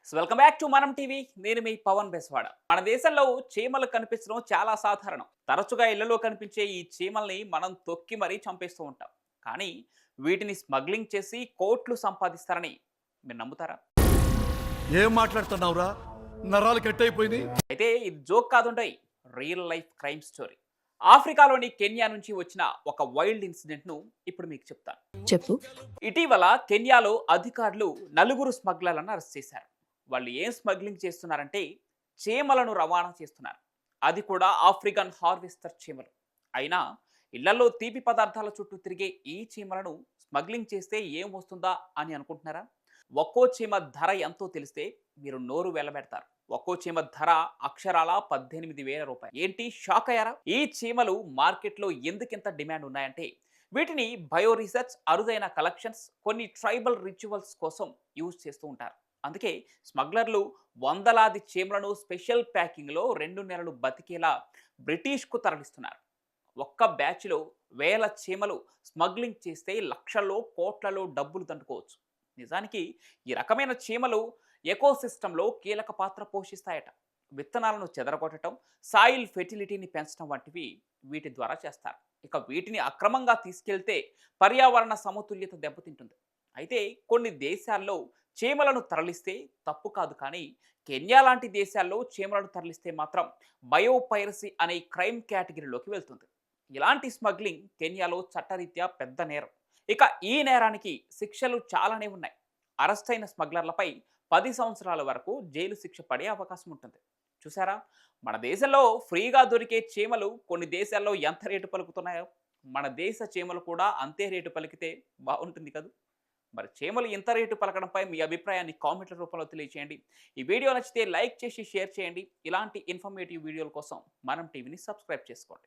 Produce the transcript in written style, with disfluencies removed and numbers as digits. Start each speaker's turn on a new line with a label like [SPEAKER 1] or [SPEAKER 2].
[SPEAKER 1] Welcome back to మనం TV. నేను మీ పవన్ బెస్వాడ. మన దేశంలో చీమలు కనిపించడం చాలా సాధారణం. తరచుగా ఇళ్లలో కనిపించే ఈ చీమల్ని మనం తొక్కి మరీ చంపేస్తూ ఉంటాం. కానీ వీటిని స్మగ్లింగ్ చేసి కోట్లు సంపాదిస్తారని మీరు నమ్ముతారా?
[SPEAKER 2] ఏం మాట్లాడుతున్నావురా? నరాలు కట్ అయిపోయినాయి.
[SPEAKER 1] అయితే ఇది జోక్ కాదుండయి, రియల్ లైఫ్ క్రైమ్ స్టోరీ. ఆఫ్రికాలోని కెన్యా నుంచి వచ్చిన ఒక వైల్డ్ ఇన్సిడెంట్ ను ఇప్పుడు మీకు చెప్తాను.
[SPEAKER 3] చెప్పు.
[SPEAKER 1] ఇటీవల కెన్యాలో అధికారులు నలుగురు స్మగ్లర్లను అరెస్ట్ చేశారు. వాళ్ళు ఏం స్మగ్లింగ్ చేస్తున్నారంటే చీమలను రవాణా చేస్తున్నారు. అది కూడా ఆఫ్రికన్ హార్వెస్టర్ చీమలు. అయినా ఇళ్లలో తీపి పదార్థాల చుట్టూ తిరిగే ఈ చీమలను స్మగ్లింగ్ చేస్తే ఏం వస్తుందా అని అనుకుంటున్నారా? ఒక్కో చీమ ధర ఎంతో తెలిస్తే మీరు నోరు వెళ్ళబెడతారు. ఒక్కో చీమ ధర అక్షరాల 18,000 రూపాయలు. ఏంటి, షాక్ అయ్యారా? ఈ చీమలు మార్కెట్లో ఎందుకింత డిమాండ్ ఉన్నాయంటే వీటిని బయో రీసెర్చ్, అరుదైన కలెక్షన్స్, కొన్ని ట్రైబల్ రిచువల్స్ కోసం యూజ్ చేస్తూ ఉంటారు. అందుకే స్మగ్లర్లు వందలాది చీమలను స్పెషల్ ప్యాకింగ్లో 2 నెలలు బతికేలా బ్రిటిష్కు తరలిస్తున్నారు. ఒక్క బ్యాచ్లో వేల చీమలు స్మగ్లింగ్ చేస్తే లక్షల్లో కోట్లలో డబ్బులు దండుకోవచ్చు. నిజానికి ఈ రకమైన చీమలు ఎకోసిస్టంలో కీలక పాత్ర పోషిస్తాయట. విత్తనాలను చెదరగొట్టడం, సాయిల్ ఫెర్టిలిటీని పెంచడం వంటివి వీటి ద్వారా చేస్తారు. ఇక వీటిని అక్రమంగా తీసుకెళ్తే పర్యావరణ సమతుల్యత దెబ్బతింటుంది. అయితే కొన్ని దేశాల్లో చీమలను తరలిస్తే తప్పు కాదు, కానీ కెన్యా లాంటి దేశాల్లో చీమలను తరలిస్తే మాత్రం బయోపైరసీ అనే క్రైమ్ కేటగిరీలోకి వెళ్తుంది. ఇలాంటి స్మగ్లింగ్ కెన్యాలో చట్టరీత్యా పెద్ద నేరం. ఇక ఈ నేరానికి శిక్షలు చాలానే ఉన్నాయి. అరెస్ట్ అయిన స్మగ్లర్లపై 10 సంవత్సరాల వరకు జైలు శిక్ష పడే అవకాశం ఉంటుంది. చూసారా, మన దేశంలో ఫ్రీగా దొరికే చీమలు కొన్ని దేశాల్లో ఎంత రేటు పలుకుతున్నాయో మన దేశ చీమలు కూడా అంతే రేటు పలికితే బాగుంటుంది కదా. మరి చీమలు ఇంత రేటు పలకడంపై మీ అభిప్రాయాన్ని కామెంట్ల రూపంలో తెలియచేయండి. ఈ వీడియో నచ్చితే లైక్ చేసి షేర్ చేయండి. ఇలాంటి ఇన్ఫర్మేటివ్ వీడియోల కోసం మనం టీవీని సబ్స్క్రైబ్ చేసుకోండి.